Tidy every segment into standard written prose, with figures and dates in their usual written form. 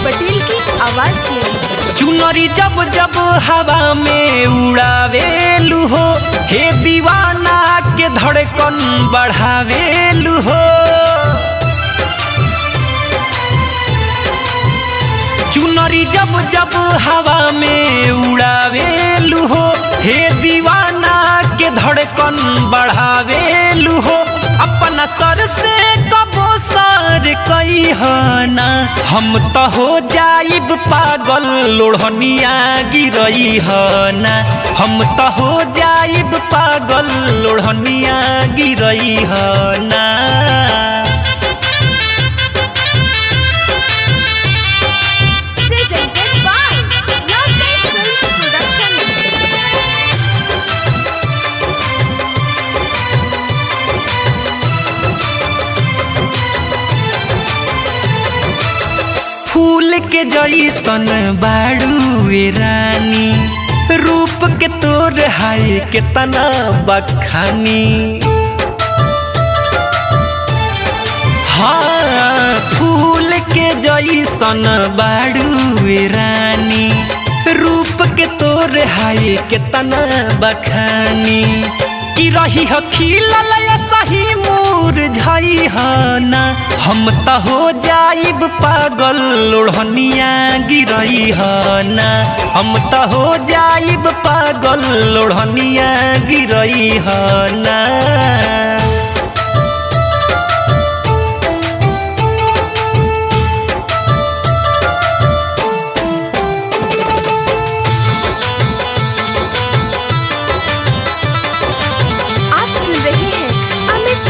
पटेल की आवाज में। चुनरी जब जब हवा में उड़ावेलू हो, हे दीवाना के धड़कन बढ़ावेलू हो। चुनरी जब जब हवा में उड़ावेलू हो, हे दीवाना के धड़कन बढ़ावेलू हो। अपना सर से कबो सर कहिना, हम तो हो जाइब पागल लोढ़निया गिरई हना। हम तो हो जाइब पागल लोढ़निया गिरई हना। फूल के जैसन बाड़ू रानी, रूप के तोर हाय के तना बखानी। हाँ, फूल के जैसन बाड़ू रानी, रूप के तोर हाय के तना बखानी। कि रही हो खिलल सही मुरझाई हना, हम तो हो जाइब पागल लोढ़निया गिरई हना। हम तो हो जाइब पागल लोढ़निया गिरई हना।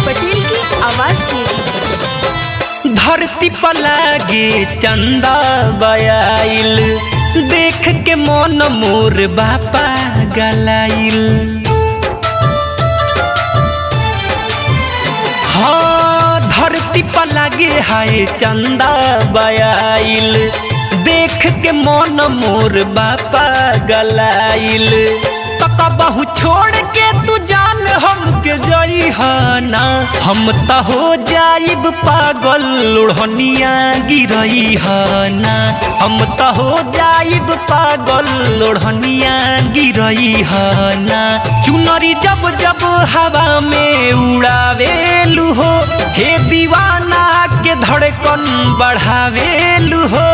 पटेल की आवाज में। धरती पर लागे चंदा बयाइल, देख के मन मोर बापा गलाइल। हाँ, धरती पर लागे हाय चंदा बयाइल, देख के मन मोर बापा गलाइल। तो कबहू छोड़ के तू जान हमके जई हना, हम तो हो जाइब पागल लोढ़निया गिरई हना। हम तो हो जाइब पागल लोढ़निया गिरई हना। चुनरी जब जब हवा में उड़ावेलू हो, हे दीवाना के धड़कन बढ़ावेलू हो।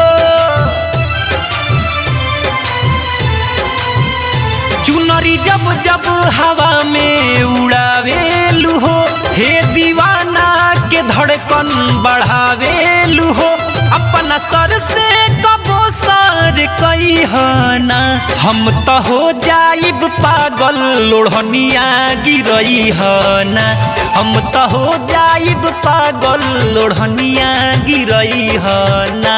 चुनरी जब जब हवा में उड़ावेलू हो, हे दीवाना के धड़कन बढ़ावेलू हो। अपना सर से कबो सर कहिना, हम तो हो जाइब पागल लोढ़निया गिरई हना। हम तो हो जाइब पागल लोढ़निया गिरई हना।